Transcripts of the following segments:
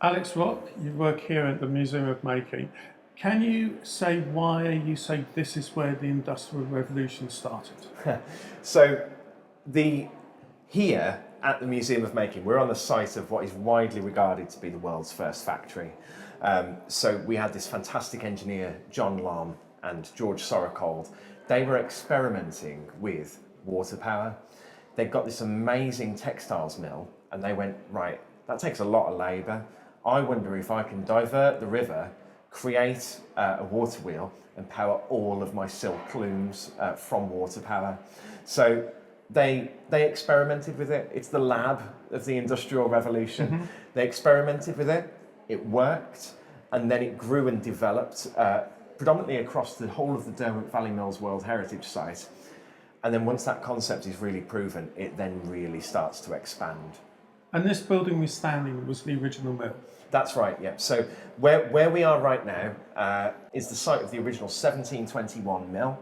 Alex Rock, you work here at the Museum of Making. Can you say why you say this is where the Industrial Revolution started? So the here at the Museum of Making, we're on the site of what is widely regarded to be the world's first factory. So we had this fantastic engineer, John Lom and George Sorocold. They were experimenting with water power. They got this amazing textiles mill and they went, right, that takes a lot of labour. I wonder if I can divert the river, create a water wheel and power all of my silk looms from water power. So they experimented with it. It's the lab of the Industrial Revolution. Mm-hmm. They experimented with it, it worked, and then it grew and developed predominantly across the whole of the Derwent Valley Mills World Heritage Site. And then once that concept is really proven, it then really starts to expand. And this building we're standing in was the original mill? That's right, yeah. So where we are right now is the site of the original 1721 mill.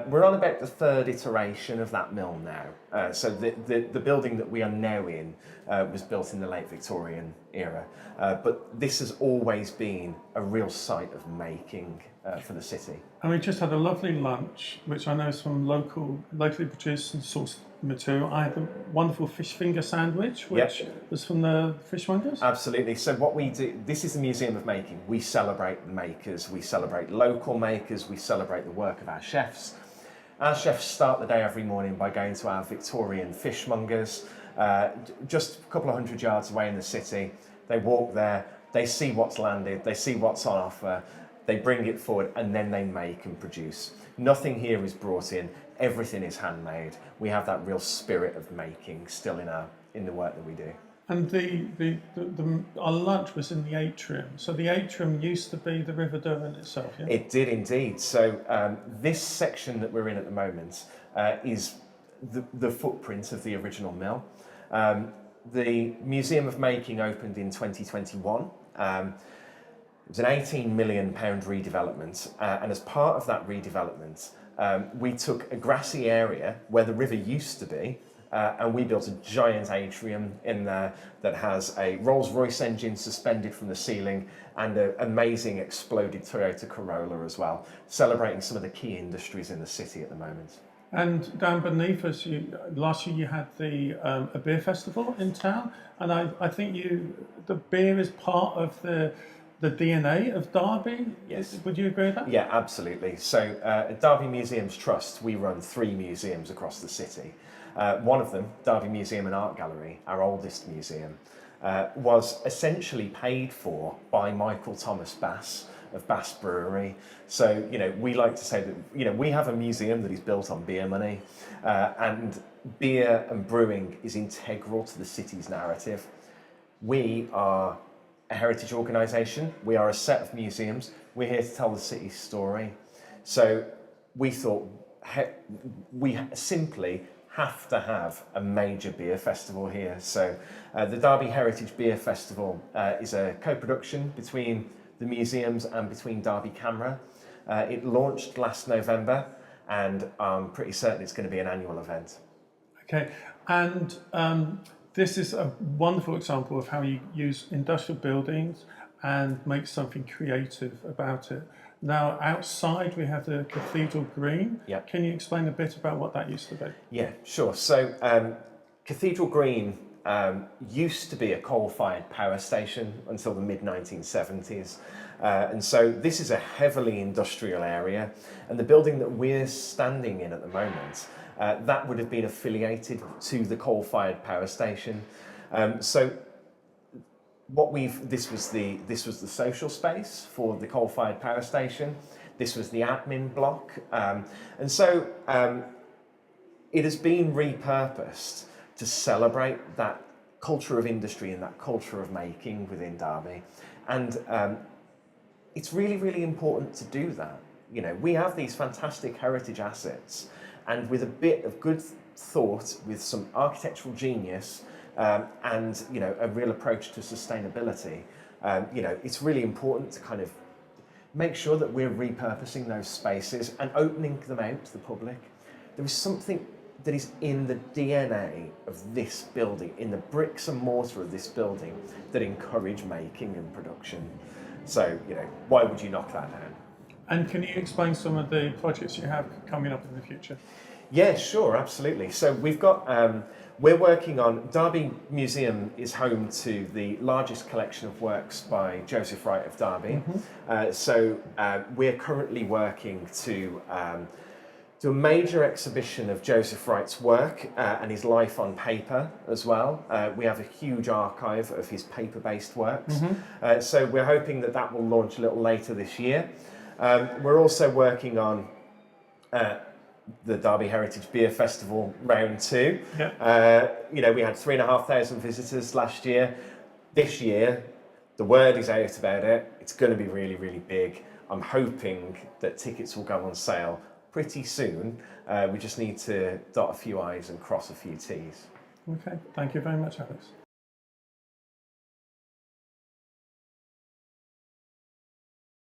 We're on about the third iteration of that mill now. So the building that we are now in was built in the late Victorian era. But this has always been a real site of making for the city. And we just had a lovely lunch, which I know is from locally produced and sourced material. I had a wonderful fish finger sandwich, which was from the fishmongers. Absolutely. So what we do, this is the Museum of Making. We celebrate the makers, we celebrate local makers, we celebrate the work of our chefs. Our chefs start the day every morning by going to our Victorian fishmongers, just a couple of hundred yards away in the city. They walk there, they see what's landed, they see what's on offer, they bring it forward, and then they make and produce. Nothing here is brought in. Everything is handmade. We have that real spirit of making still in the work that we do. And our lunch was in the atrium. So the atrium used to be the River Derwent itself, yeah? It did indeed. So this section that we're in at the moment is the footprint of the original mill. The Museum of Making opened in 2021. It was an £18 million redevelopment, and as part of that redevelopment, we took a grassy area where the river used to be, and we built a giant atrium in there that has a Rolls-Royce engine suspended from the ceiling and an amazing exploded Toyota Corolla as well, celebrating some of the key industries in the city at the moment. And down beneath us, last year you had a beer festival in town, and I think the beer is part of the DNA of Derby. Yes. Would you agree with that? Yeah, absolutely. So at Derby Museums Trust, we run 3 museums across the city. One of them, Derby Museum and Art Gallery, our oldest museum, was essentially paid for by Michael Thomas Bass of Bass Brewery. So, we like to say that, we have a museum that is built on beer money, and beer and brewing is integral to the city's narrative. We are a heritage organisation. We are a set of museums. We're here to tell the city's story. So we thought we simply have to have a major beer festival here. So the Derby Heritage Beer Festival is a co-production between the museums and between Derby Camera. It launched last November, and I'm pretty certain it's going to be an annual event. Okay, and this is a wonderful example of how you use industrial buildings and make something creative about it. Now, outside we have the Cathedral Green. Yep. Can you explain a bit about what that used to be? Yeah, sure. So Cathedral Green used to be a coal-fired power station until the mid-1970s. And so this is a heavily industrial area. And the building that we're standing in at the moment, that would have been affiliated to the coal-fired power station. So this was the social space for the coal-fired power station. This was the admin block. And so it has been repurposed to celebrate that culture of industry and that culture of making within Derby. And it's really, really important to do that. We have these fantastic heritage assets, and with a bit of good thought, with some architectural genius, and a real approach to sustainability, it's really important to kind of make sure that we're repurposing those spaces and opening them out to the public. There is something that is in the DNA of this building, in the bricks and mortar of this building, that encourage making and production. So, you know, why would you knock that down? And can you explain some of the projects you have coming up in the future? Yeah, sure, absolutely. So we've got, we're working on, Derby Museum is home to the largest collection of works by Joseph Wright of Derby. So we're currently working to do a major exhibition of Joseph Wright's work and his life on paper as well. We have a huge archive of his paper-based works. So we're hoping that that will launch a little later this year. We're also working on the Derby Heritage Beer Festival Round 2. Yeah. You know, we had 3,500 visitors last year. This year, the word is out about it. It's going to be really, really big. I'm hoping that tickets will go on sale pretty soon. We just need to dot a few I's and cross a few T's. Okay, thank you very much, Alex.